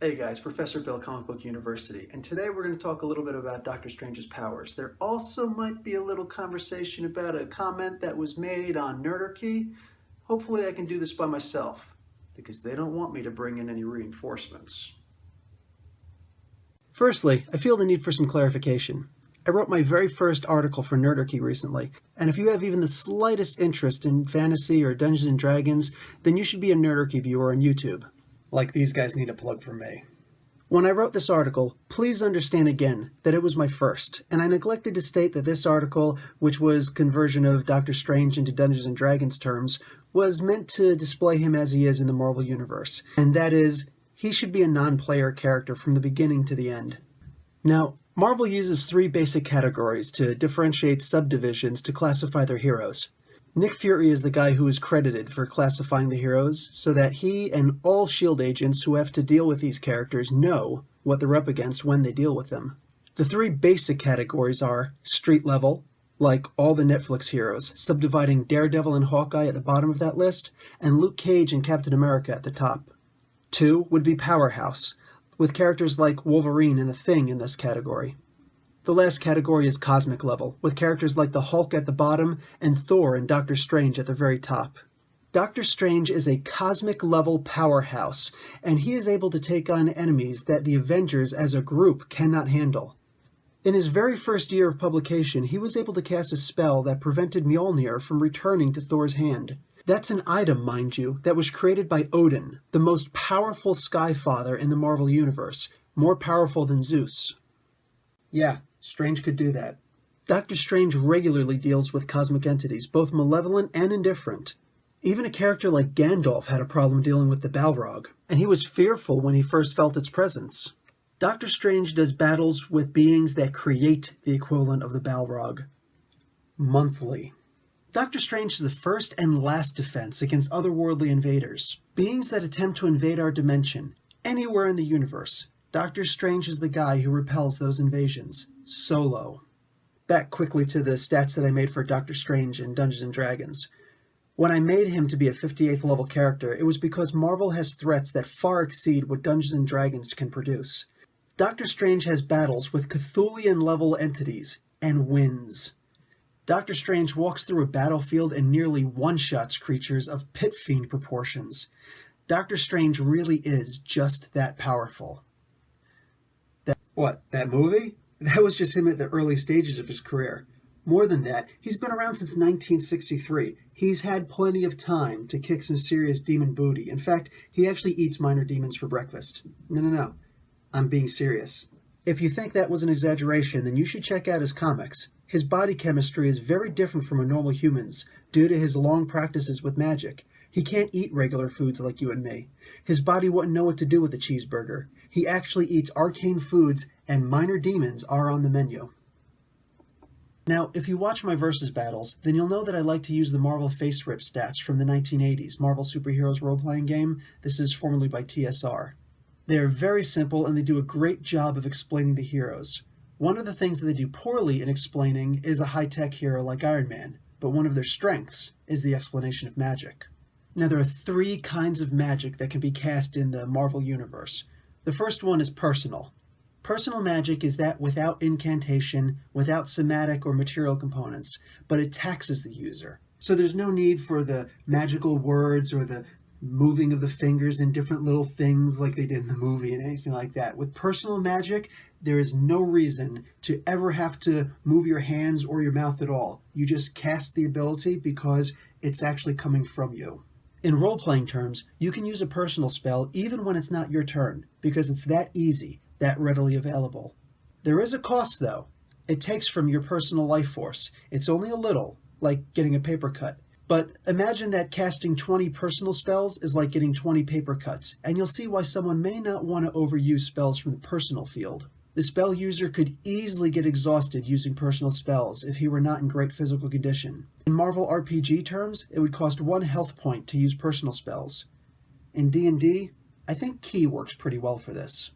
Hey guys, Professor Bill, Comic Book University, and today we're going to talk a little bit about Doctor Strange's powers. There also might be a little conversation about a comment that was made on Nerdarchy. Hopefully I can do this by myself, because they don't want me to bring in any reinforcements. Firstly, I feel the need for some clarification. I wrote my very first article for Nerdarchy recently, and if you have even the slightest interest in fantasy or Dungeons & Dragons, then you should be a Nerdarchy viewer on YouTube. Like these guys need a plug from me. When I wrote this article, please understand again that it was my first, and I neglected to state that this article, which was conversion of Doctor Strange into Dungeons & Dragons terms, was meant to display him as he is in the Marvel Universe, and that is, he should be a non-player character from the beginning to the end. Now, Marvel uses three basic categories to differentiate subdivisions to classify their heroes. Nick Fury is the guy who is credited for classifying the heroes so that he and all S.H.I.E.L.D. agents who have to deal with these characters know what they're up against when they deal with them. The three basic categories are street level, like all the Netflix heroes, subdividing Daredevil and Hawkeye at the bottom of that list, and Luke Cage and Captain America at the top. 2 would be powerhouse, with characters like Wolverine and The Thing in this category. The last category is cosmic level, with characters like the Hulk at the bottom and Thor and Doctor Strange at the very top. Doctor Strange is a cosmic level powerhouse, and he is able to take on enemies that the Avengers as a group cannot handle. In his very first year of publication, he was able to cast a spell that prevented Mjolnir from returning to Thor's hand. That's an item, mind you, that was created by Odin, the most powerful Sky Father in the Marvel Universe, more powerful than Zeus. Yeah, Strange could do that. Doctor Strange regularly deals with cosmic entities, both malevolent and indifferent. Even a character like Gandalf had a problem dealing with the Balrog, and he was fearful when he first felt its presence. Doctor Strange does battles with beings that create the equivalent of the Balrog. Monthly. Doctor Strange is the first and last defense against otherworldly invaders, beings that attempt to invade our dimension, anywhere in the universe. Doctor Strange is the guy who repels those invasions, solo. Back quickly to the stats that I made for Doctor Strange in Dungeons & Dragons. When I made him to be a 58th level character, it was because Marvel has threats that far exceed what Dungeons & Dragons can produce. Doctor Strange has battles with Cthulhian level entities, and wins. Doctor Strange walks through a battlefield and nearly one-shots creatures of pit fiend proportions. Doctor Strange really is just that powerful. That movie? That was just him at the early stages of his career. More than that, he's been around since 1963. He's had plenty of time to kick some serious demon booty. In fact, he actually eats minor demons for breakfast. No. I'm being serious. If you think that was an exaggeration, then you should check out his comics. His body chemistry is very different from a normal human's due to his long practices with magic. He can't eat regular foods like you and me. His body wouldn't know what to do with a cheeseburger. He actually eats arcane foods, and minor demons are on the menu. Now, if you watch my Versus battles, then you'll know that I like to use the Marvel Face Rip stats from the 1980s Marvel Superheroes role-playing game. This is formerly by TSR. They are very simple, and they do a great job of explaining the heroes. One of the things that they do poorly in explaining is a high-tech hero like Iron Man, but one of their strengths is the explanation of magic. Now, there are 3 kinds of magic that can be cast in the Marvel Universe. The first one is personal. Personal magic is that without incantation, without somatic or material components, but it taxes the user. So there's no need for the magical words or the moving of the fingers and different little things like they did in the movie and anything like that. With personal magic, there is no reason to ever have to move your hands or your mouth at all. You just cast the ability because it's actually coming from you. In role-playing terms, you can use a personal spell even when it's not your turn, because it's that easy, that readily available. There is a cost, though. It takes from your personal life force. It's only a little, like getting a paper cut. But imagine that casting 20 personal spells is like getting 20 paper cuts, and you'll see why someone may not want to overuse spells from the personal field. The spell user could easily get exhausted using personal spells if he were not in great physical condition. In Marvel RPG terms, it would cost 1 health point to use personal spells. In D&D, I think Ki works pretty well for this.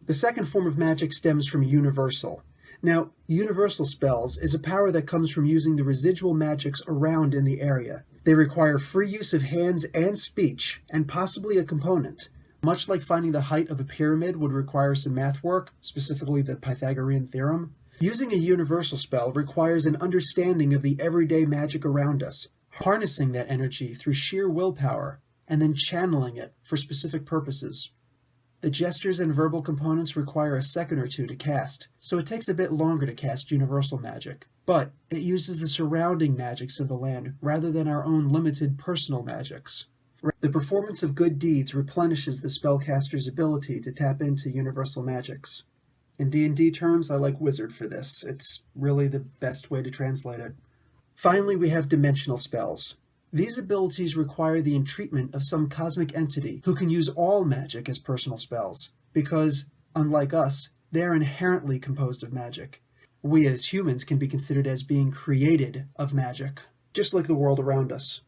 The second form of magic stems from universal. Now, universal spells is a power that comes from using the residual magics around in the area. They require free use of hands and speech, and possibly a component. Much like finding the height of a pyramid would require some math work, specifically the Pythagorean theorem, using a universal spell requires an understanding of the everyday magic around us, harnessing that energy through sheer willpower, and then channeling it for specific purposes. The gestures and verbal components require a second or two to cast, so it takes a bit longer to cast universal magic, but it uses the surrounding magics of the land rather than our own limited personal magics. The performance of good deeds replenishes the spellcaster's ability to tap into universal magics. In D&D terms, I like wizard for this. It's really the best way to translate it. Finally, we have dimensional spells. These abilities require the entreatment of some cosmic entity who can use all magic as personal spells, because, unlike us, they are inherently composed of magic. We as humans can be considered as being created of magic, just like the world around us.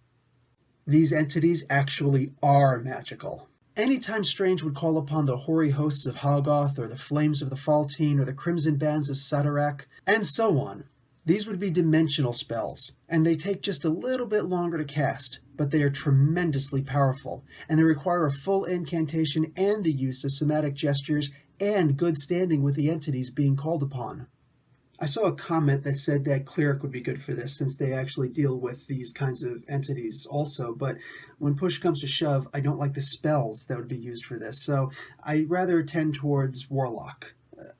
These entities actually are magical. Anytime Strange would call upon the hoary hosts of Hoggoth, or the flames of the Faltine, or the crimson bands of Sadarak, and so on, these would be dimensional spells, and they take just a little bit longer to cast, but they are tremendously powerful, and they require a full incantation and the use of somatic gestures and good standing with the entities being called upon. I saw a comment that said that cleric would be good for this since they actually deal with these kinds of entities also, but when push comes to shove, I don't like the spells that would be used for this, so I rather tend towards warlock.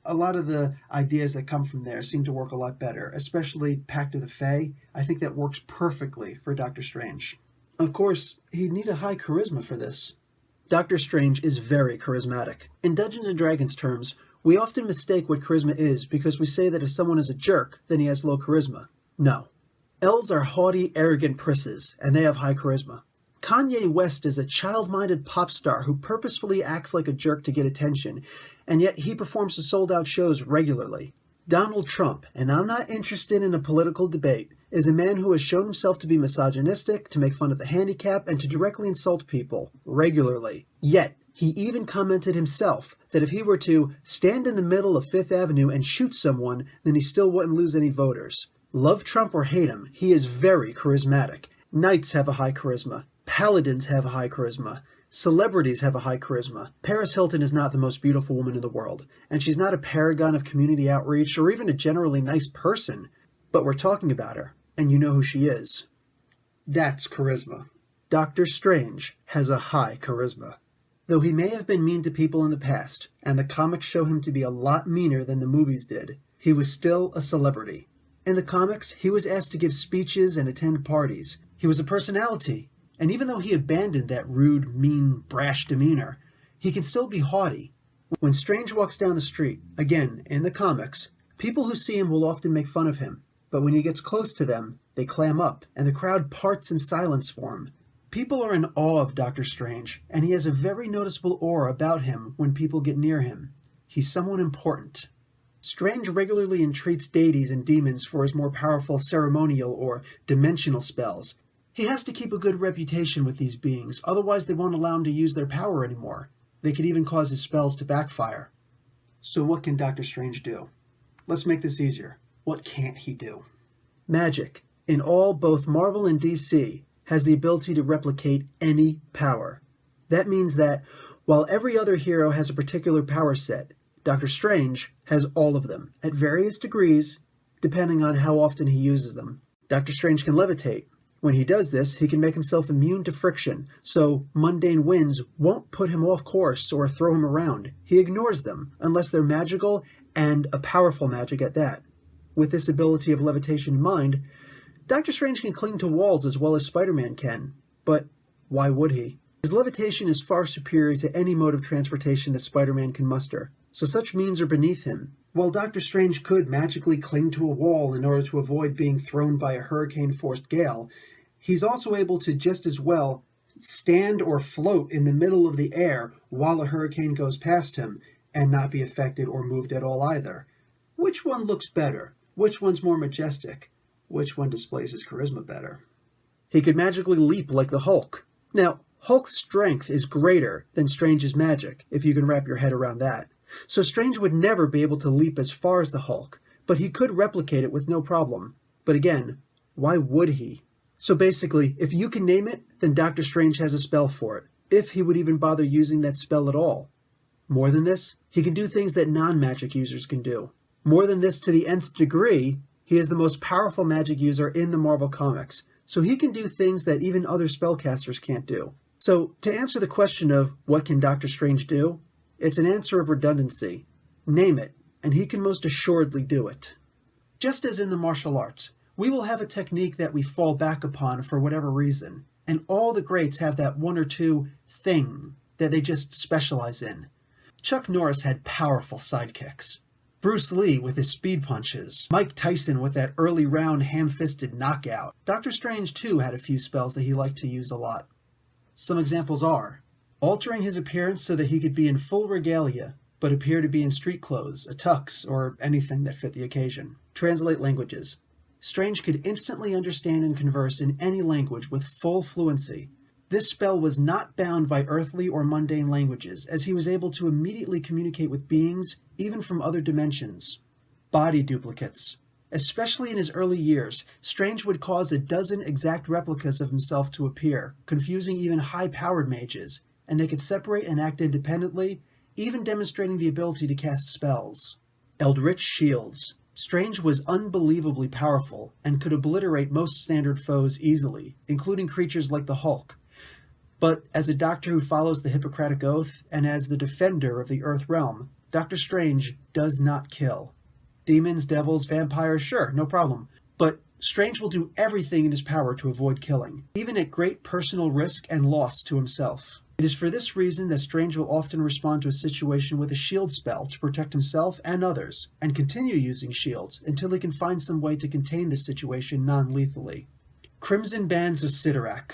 A lot of the ideas that come from there seem to work a lot better, especially Pact of the Fae. I think that works perfectly for Doctor Strange. Of course, he'd need a high charisma for this. Doctor Strange is very charismatic. In Dungeons & Dragons terms, we often mistake what charisma is because we say that if someone is a jerk, then he has low charisma. No. Elves are haughty, arrogant prisses, and they have high charisma. Kanye West is a child-minded pop star who purposefully acts like a jerk to get attention, and yet he performs to sold-out shows regularly. Donald Trump, and I'm not interested in a political debate, is a man who has shown himself to be misogynistic, to make fun of the handicap, and to directly insult people, regularly. Yet, he even commented himself that if he were to stand in the middle of Fifth Avenue and shoot someone, then he still wouldn't lose any voters. Love Trump or hate him, he is very charismatic. Knights have a high charisma. Paladins have a high charisma. Celebrities have a high charisma. Paris Hilton is not the most beautiful woman in the world, and she's not a paragon of community outreach or even a generally nice person, but we're talking about her, and you know who she is. That's charisma. Doctor Strange has a high charisma. Though he may have been mean to people in the past, and the comics show him to be a lot meaner than the movies did, he was still a celebrity. In the comics, he was asked to give speeches and attend parties. He was a personality. And even though he abandoned that rude, mean, brash demeanor, he can still be haughty. When Strange walks down the street, again, in the comics, people who see him will often make fun of him. But when he gets close to them, they clam up, and the crowd parts in silence for him. People are in awe of Doctor Strange, and he has a very noticeable aura about him when people get near him. He's someone important. Strange regularly entreats deities and demons for his more powerful ceremonial or dimensional spells. He has to keep a good reputation with these beings, otherwise they won't allow him to use their power anymore. They could even cause his spells to backfire. So what can Doctor Strange do? Let's make this easier. What can't he do? Magic, in all both Marvel and DC, has the ability to replicate any power. That means that, while every other hero has a particular power set, Doctor Strange has all of them, at various degrees, depending on how often he uses them. Doctor Strange can levitate. When he does this, he can make himself immune to friction, so mundane winds won't put him off course or throw him around. He ignores them, unless they're magical, and a powerful magic at that. With this ability of levitation in mind, Doctor Strange can cling to walls as well as Spider-Man can. But why would he? His levitation is far superior to any mode of transportation that Spider-Man can muster, so such means are beneath him. While Doctor Strange could magically cling to a wall in order to avoid being thrown by a hurricane-forced gale, he's also able to just as well stand or float in the middle of the air while a hurricane goes past him and not be affected or moved at all either. Which one looks better? Which one's more majestic? Which one displays his charisma better? He could magically leap like the Hulk. Now, Hulk's strength is greater than Strange's magic, if you can wrap your head around that. So Strange would never be able to leap as far as the Hulk, but he could replicate it with no problem. But again, why would he? So basically, if you can name it, then Doctor Strange has a spell for it. if he would even bother using that spell at all. More than this, he can do things that non-magic users can do. More than this to the nth degree, he is the most powerful magic user in the Marvel Comics, so he can do things that even other spellcasters can't do. So, to answer the question of what can Doctor Strange do, it's an answer of redundancy. Name it, and he can most assuredly do it. Just as in the martial arts, we will have a technique that we fall back upon for whatever reason, and all the greats have that one or two thing that they just specialize in. Chuck Norris had powerful sidekicks. Bruce Lee with his speed punches. Mike Tyson with that early round ham-fisted knockout. Doctor Strange too had a few spells that he liked to use a lot. Some examples are altering his appearance so that he could be in full regalia, but appear to be in street clothes, a tux, or anything that fit the occasion. Translate languages. Strange could instantly understand and converse in any language with full fluency. This spell was not bound by earthly or mundane languages, as he was able to immediately communicate with beings, even from other dimensions. Body duplicates. Especially in his early years, Strange would cause a dozen exact replicas of himself to appear, confusing even high-powered mages, and they could separate and act independently, even demonstrating the ability to cast spells. Eldritch shields. Strange was unbelievably powerful, and could obliterate most standard foes easily, including creatures like the Hulk. But as a doctor who follows the Hippocratic Oath, and as the defender of the Earth realm, Doctor Strange does not kill. Demons, devils, vampires, sure, no problem. But Strange will do everything in his power to avoid killing, even at great personal risk and loss to himself. It is for this reason that Strange will often respond to a situation with a shield spell to protect himself and others, and continue using shields until he can find some way to contain the situation non-lethally. Crimson Bands of Cyttorak.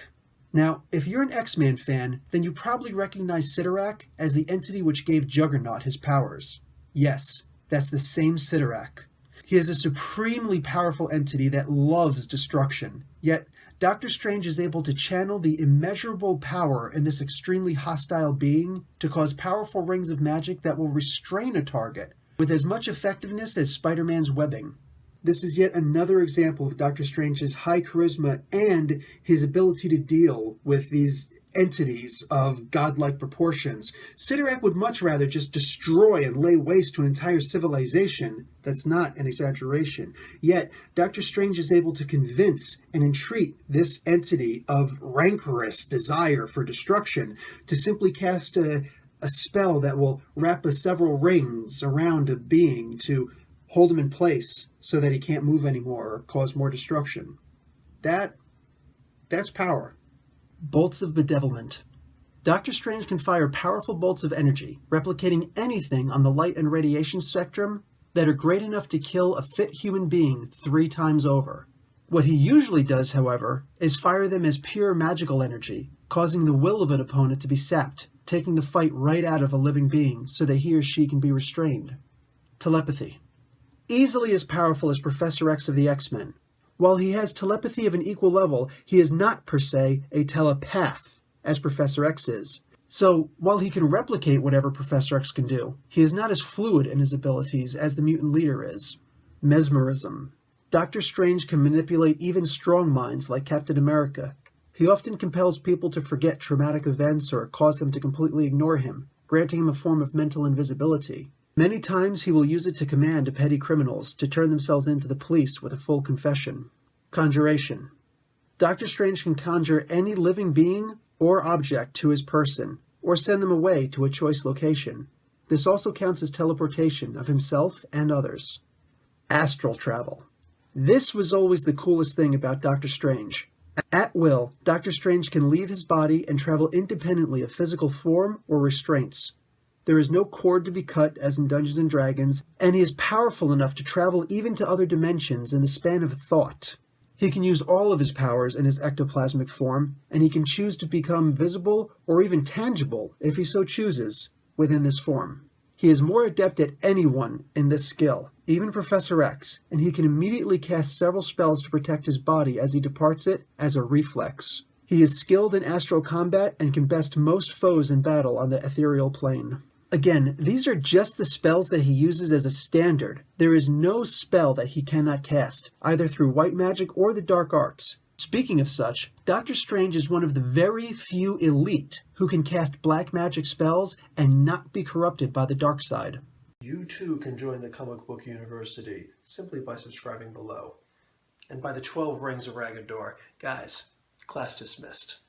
Now, if you're an X-Men fan, then you probably recognize Cyttorak as the entity which gave Juggernaut his powers. Yes, that's the same Cyttorak. He is a supremely powerful entity that loves destruction, yet Doctor Strange is able to channel the immeasurable power in this extremely hostile being to cause powerful rings of magic that will restrain a target with as much effectiveness as Spider-Man's webbing. This is yet another example of Doctor Strange's high charisma and his ability to deal with these entities of godlike proportions. Cyttorak would much rather just destroy and lay waste to an entire civilization. That's not an exaggeration. Yet, Doctor Strange is able to convince and entreat this entity of rancorous desire for destruction to simply cast a spell that will wrap several rings around a being to hold him in place so that he can't move anymore or cause more destruction. That's power. Bolts of bedevilment. Doctor Strange can fire powerful bolts of energy, replicating anything on the light and radiation spectrum that are great enough to kill a fit human being 3 times over. What he usually does, however, is fire them as pure magical energy, causing the will of an opponent to be sapped, taking the fight right out of a living being so that he or she can be restrained. Telepathy. Easily as powerful as Professor X of the X-Men. While he has telepathy of an equal level, he is not, per se, a telepath, as Professor X is. So, while he can replicate whatever Professor X can do, he is not as fluid in his abilities as the mutant leader is. Mesmerism. Doctor Strange can manipulate even strong minds like Captain America. He often compels people to forget traumatic events or cause them to completely ignore him, granting him a form of mental invisibility. Many times he will use it to command petty criminals to turn themselves into the police with a full confession. Conjuration. Doctor Strange can conjure any living being or object to his person, or send them away to a choice location. This also counts as teleportation of himself and others. Astral travel. This was always the coolest thing about Doctor Strange. At will, Doctor Strange can leave his body and travel independently of physical form or restraints. There is no cord to be cut as in Dungeons & Dragons, and he is powerful enough to travel even to other dimensions in the span of thought. He can use all of his powers in his ectoplasmic form, and he can choose to become visible or even tangible, if he so chooses, within this form. He is more adept at anyone in this skill, even Professor X, and he can immediately cast several spells to protect his body as he departs it as a reflex. He is skilled in astral combat and can best most foes in battle on the ethereal plane. Again, these are just the spells that he uses as a standard. There is no spell that he cannot cast, either through white magic or the dark arts. Speaking of such, Doctor Strange is one of the very few elite who can cast black magic spells and not be corrupted by the dark side. You too can join the Comic Book University simply by subscribing below. And by the 12 rings of Ragged Door, guys, class dismissed.